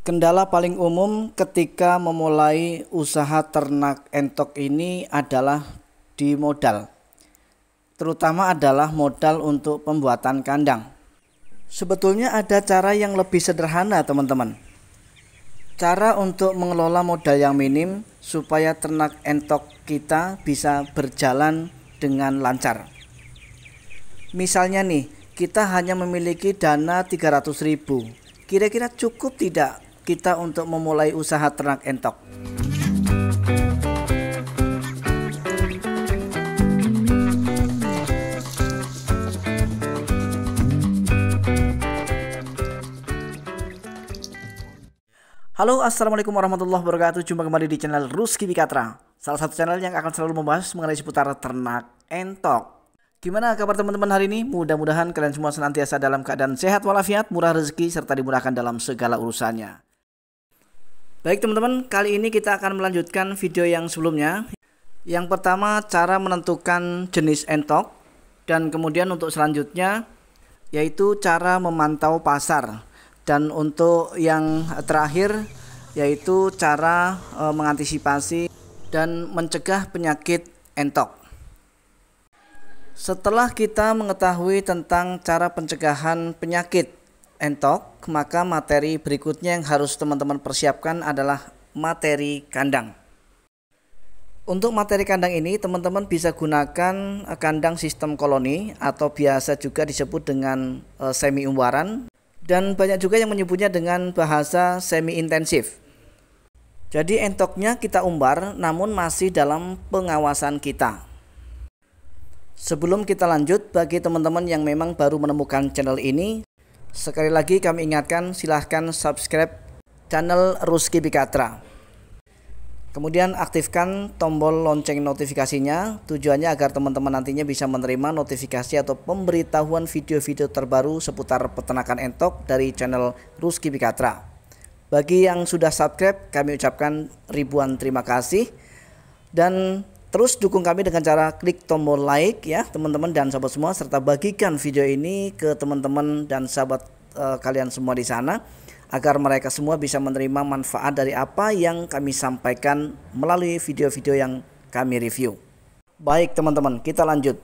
Kendala paling umum ketika memulai usaha ternak entok ini adalah di modal. Terutama adalah modal untuk pembuatan kandang. Sebetulnya ada cara yang lebih sederhana, teman-teman. Cara untuk mengelola modal yang minim supaya ternak entok kita bisa berjalan dengan lancar. Misalnya nih, kita hanya memiliki dana 300.000. Kira-kira cukup tidak kita untuk memulai usaha ternak entok? Halo, assalamualaikum warahmatullahi wabarakatuh. Jumpa kembali di channel Rusky Bikatra, salah satu channel yang akan selalu membahas mengenai seputar ternak entok. Gimana kabar teman-teman hari ini? Mudah-mudahan kalian semua senantiasa dalam keadaan sehat walafiat, murah rezeki, serta dimudahkan dalam segala urusannya. Baik teman-teman, kali ini kita akan melanjutkan video yang sebelumnya. Yang pertama, cara menentukan jenis entok, dan kemudian untuk selanjutnya yaitu cara memantau pasar, dan untuk yang terakhir yaitu cara mengantisipasi dan mencegah penyakit entok. Setelah kita mengetahui tentang cara pencegahan penyakit entok, maka materi berikutnya yang harus teman-teman persiapkan adalah materi kandang. Untuk materi kandang ini teman-teman bisa gunakan kandang sistem koloni atau biasa juga disebut dengan semi umbaran, dan banyak juga yang menyebutnya dengan bahasa semi intensif. Jadi entoknya kita umbar namun masih dalam pengawasan kita. Sebelum kita lanjut, bagi teman-teman yang memang baru menemukan channel ini, sekali lagi kami ingatkan, silahkan subscribe channel Rusky Bikatra. Kemudian aktifkan tombol lonceng notifikasinya, tujuannya agar teman-teman nantinya bisa menerima notifikasi atau pemberitahuan video-video terbaru seputar peternakan entok dari channel Rusky Bikatra. Bagi yang sudah subscribe, kami ucapkan ribuan terima kasih, dan terus dukung kami dengan cara klik tombol like ya teman-teman dan sahabat semua, serta bagikan video ini ke teman-teman dan sahabat kalian semua di sana, agar mereka semua bisa menerima manfaat dari apa yang kami sampaikan melalui video-video yang kami review. Baik teman-teman, kita lanjut.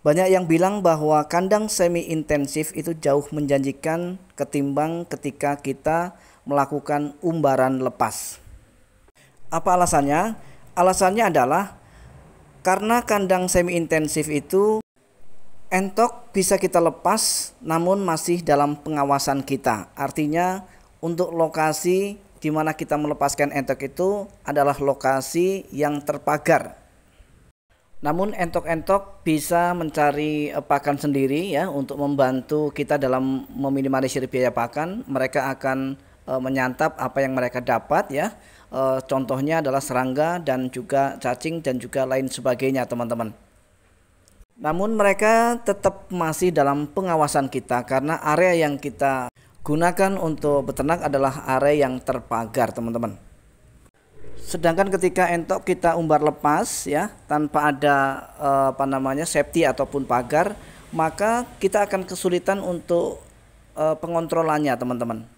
Banyak yang bilang bahwa kandang semi intensif itu jauh menjanjikan ketimbang ketika kita melakukan umbaran lepas. Apa alasannya? Alasannya adalah karena kandang semi intensif itu entok bisa kita lepas namun masih dalam pengawasan kita. Artinya untuk lokasi di mana kita melepaskan entok itu adalah lokasi yang terpagar. Namun entok-entok bisa mencari pakan sendiri ya untuk membantu kita dalam meminimalisir biaya pakan. Mereka akan menyantap apa yang mereka dapat ya. Contohnya adalah serangga dan juga cacing dan juga lain sebagainya teman-teman. Namun mereka tetap masih dalam pengawasan kita karena area yang kita gunakan untuk beternak adalah area yang terpagar teman-teman. Sedangkan ketika entok kita umbar lepas ya tanpa ada safety ataupun pagar, maka kita akan kesulitan untuk pengontrolannya teman-teman.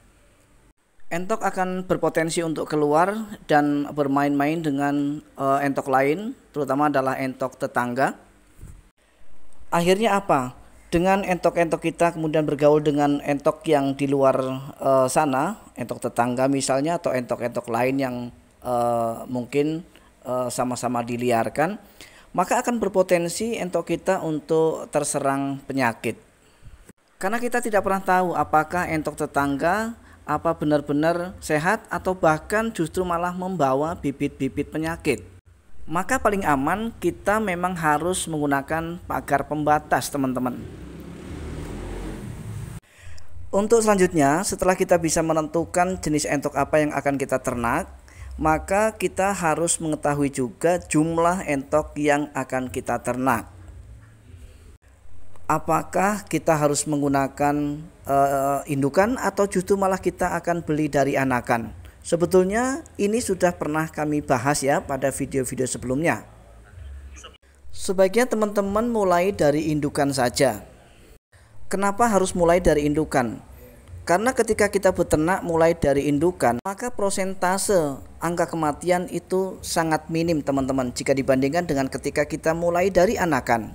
Entok akan berpotensi untuk keluar dan bermain-main dengan entok lain, terutama adalah entok tetangga. Akhirnya apa? Dengan entok-entok kita kemudian bergaul dengan entok yang di luar sana, entok tetangga misalnya, atau entok-entok lain yang mungkin sama-sama diliarkan, maka akan berpotensi entok kita untuk terserang penyakit. Karena kita tidak pernah tahu apakah entok tetangga apa benar-benar sehat atau bahkan justru malah membawa bibit-bibit penyakit. Maka paling aman kita memang harus menggunakan pagar pembatas teman-teman. Untuk selanjutnya, setelah kita bisa menentukan jenis entok apa yang akan kita ternak, maka kita harus mengetahui juga jumlah entok yang akan kita ternak. Apakah kita harus menggunakan indukan atau justru malah kita akan beli dari anakan? Sebetulnya ini sudah pernah kami bahas ya pada video-video sebelumnya. Sebaiknya teman-teman mulai dari indukan saja. Kenapa harus mulai dari indukan? Karena ketika kita beternak mulai dari indukan, maka prosentase angka kematian itu sangat minim teman-teman jika dibandingkan dengan ketika kita mulai dari anakan.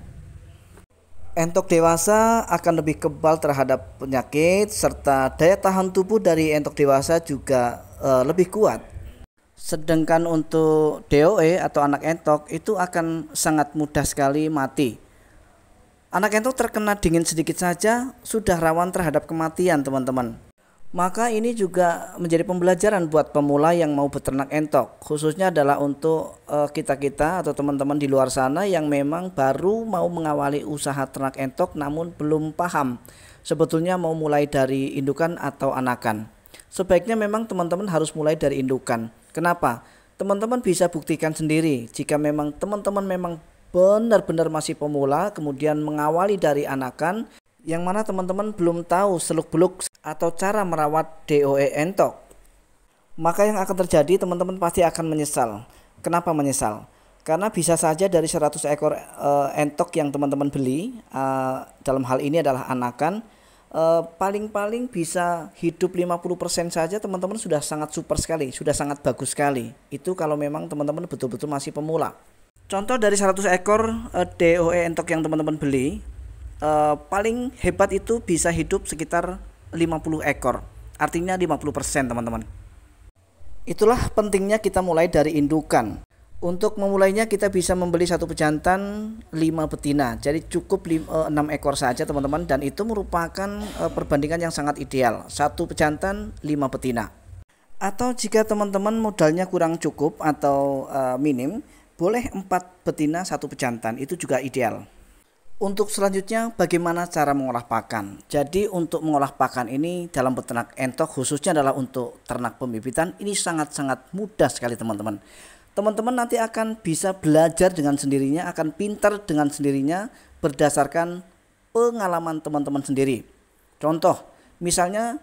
Entok dewasa akan lebih kebal terhadap penyakit serta daya tahan tubuh dari entok dewasa juga lebih kuat. Sedangkan untuk DOE atau anak entok itu akan sangat mudah sekali mati. Anak entok terkena dingin sedikit saja sudah rawan terhadap kematian teman-teman. Maka ini juga menjadi pembelajaran buat pemula yang mau beternak entok. Khususnya adalah untuk kita-kita atau teman-teman di luar sana yang memang baru mau mengawali usaha ternak entok namun belum paham sebetulnya mau mulai dari indukan atau anakan. Sebaiknya memang teman-teman harus mulai dari indukan. Kenapa? Teman-teman bisa buktikan sendiri jika memang teman-teman memang benar-benar masih pemula kemudian mengawali dari anakan yang mana teman-teman belum tahu seluk-beluk atau cara merawat DOE entok, maka yang akan terjadi teman-teman pasti akan menyesal. Kenapa menyesal? Karena bisa saja dari 100 ekor entok yang teman-teman beli, dalam hal ini adalah anakan, paling-paling bisa hidup 50% saja teman-teman sudah sangat super sekali, sudah sangat bagus sekali. Itu kalau memang teman-teman betul-betul masih pemula. Contoh dari 100 ekor DOE entok yang teman-teman beli, paling hebat itu bisa hidup sekitar 50 ekor. Artinya 50% teman-teman. Itulah pentingnya kita mulai dari indukan. Untuk memulainya kita bisa membeli satu pejantan 5 betina. Jadi cukup 6 ekor saja teman-teman, dan itu merupakan perbandingan yang sangat ideal. Satu pejantan 5 betina. Atau jika teman-teman modalnya kurang cukup atau minim, boleh 4 betina 1 pejantan, itu juga ideal. Untuk selanjutnya bagaimana cara mengolah pakan. Jadi untuk mengolah pakan ini dalam peternak entok khususnya adalah untuk ternak pembibitan ini sangat-sangat mudah sekali teman-teman. Teman-teman nanti akan bisa belajar dengan sendirinya, akan pintar dengan sendirinya berdasarkan pengalaman teman-teman sendiri. Contoh, misalnya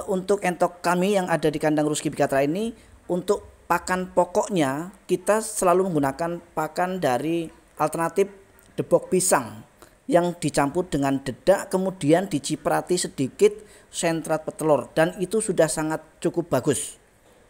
untuk entok kami yang ada di kandang Rusky Bikatra ini, untuk pakan pokoknya kita selalu menggunakan pakan dari alternatif debok pisang yang dicampur dengan dedak kemudian diciprati sedikit sentrat petelur, dan itu sudah sangat cukup bagus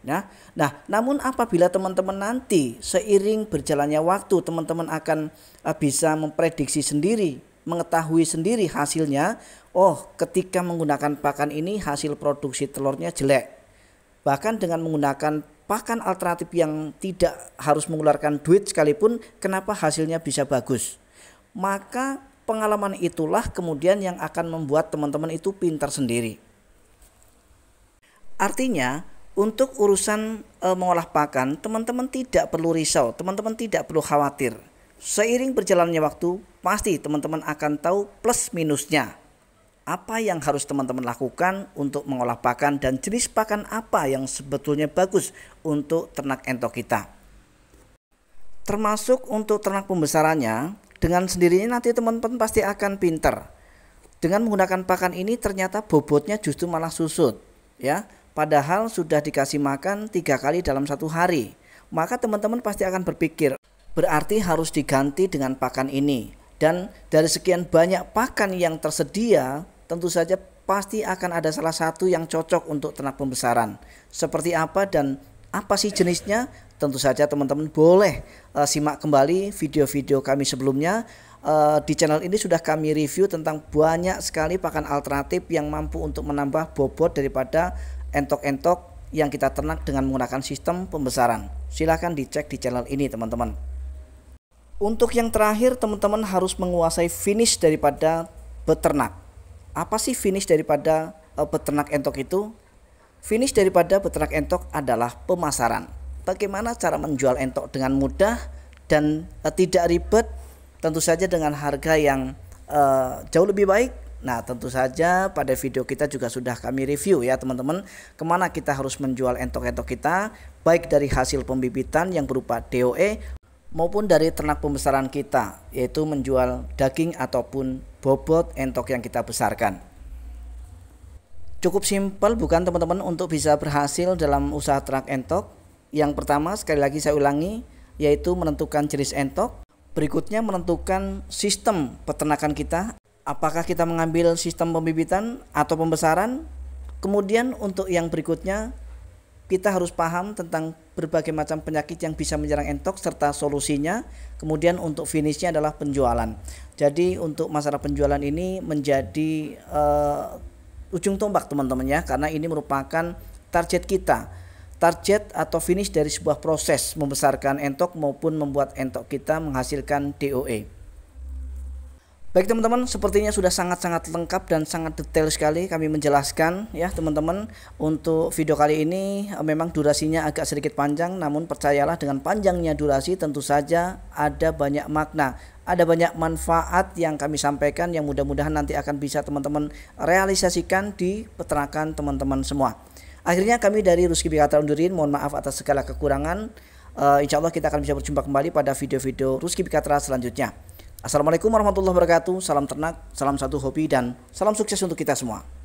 ya. Nah, namun apabila teman-teman nanti seiring berjalannya waktu teman-teman akan bisa memprediksi sendiri, mengetahui sendiri hasilnya. Oh, ketika menggunakan pakan ini hasil produksi telurnya jelek. Bahkan dengan menggunakan pakan alternatif yang tidak harus mengeluarkan duit sekalipun, kenapa hasilnya bisa bagus? Maka pengalaman itulah kemudian yang akan membuat teman-teman itu pintar sendiri. Artinya untuk urusan mengolah pakan, teman-teman tidak perlu risau, teman-teman tidak perlu khawatir. Seiring berjalannya waktu, pasti teman-teman akan tahu plus minusnya. Apa yang harus teman-teman lakukan untuk mengolah pakan dan jenis pakan apa yang sebetulnya bagus untuk ternak entok kita. Termasuk untuk ternak pembesarannya, dengan sendirinya nanti teman-teman pasti akan pintar. Dengan menggunakan pakan ini ternyata bobotnya justru malah susut ya. Padahal sudah dikasih makan 3 kali dalam 1 hari. Maka teman-teman pasti akan berpikir, berarti harus diganti dengan pakan ini. Dan dari sekian banyak pakan yang tersedia, tentu saja pasti akan ada salah satu yang cocok untuk ternak pembesaran. Seperti apa dan apa sih jenisnya? Tentu saja teman-teman boleh simak kembali video-video kami sebelumnya. Di channel ini sudah kami review tentang banyak sekali pakan alternatif yang mampu untuk menambah bobot daripada entok-entok yang kita ternak dengan menggunakan sistem pembesaran. Silahkan dicek di channel ini teman-teman. Untuk yang terakhir, teman-teman harus menguasai finish daripada beternak. Apa sih finish daripada beternak entok itu? Finish daripada beternak entok adalah pemasaran. Bagaimana cara menjual entok dengan mudah dan tidak ribet, tentu saja dengan harga yang jauh lebih baik. Nah, tentu saja pada video kita juga sudah kami review ya teman-teman, kemana kita harus menjual entok-entok kita, baik dari hasil pembibitan yang berupa DOE maupun dari ternak pembesaran kita, yaitu menjual daging ataupun bobot entok yang kita besarkan. Cukup simpel bukan teman-teman untuk bisa berhasil dalam usaha ternak entok? Yang pertama, sekali lagi saya ulangi, yaitu menentukan jenis entok. Berikutnya menentukan sistem peternakan kita. Apakah kita mengambil sistem pembibitan atau pembesaran? Kemudian untuk yang berikutnya, kita harus paham tentang berbagai macam penyakit yang bisa menyerang entok serta solusinya. Kemudian untuk finishnya adalah penjualan. Jadi untuk masalah penjualan ini menjadi ujung tombak teman-teman ya, karena ini merupakan target kita, target atau finish dari sebuah proses membesarkan entok maupun membuat entok kita menghasilkan DOE. Baik teman-teman, sepertinya sudah sangat-sangat lengkap dan sangat detail sekali kami menjelaskan ya teman-teman. Untuk video kali ini memang durasinya agak sedikit panjang, namun percayalah dengan panjangnya durasi tentu saja ada banyak makna, ada banyak manfaat yang kami sampaikan yang mudah-mudahan nanti akan bisa teman-teman realisasikan di peternakan teman-teman semua. Akhirnya kami dari Rusky Bikatra undurin, mohon maaf atas segala kekurangan. Insya Allah kita akan bisa berjumpa kembali pada video-video Rusky Bikatra selanjutnya. Assalamualaikum warahmatullahi wabarakatuh. Salam ternak, salam satu hobi, dan salam sukses untuk kita semua.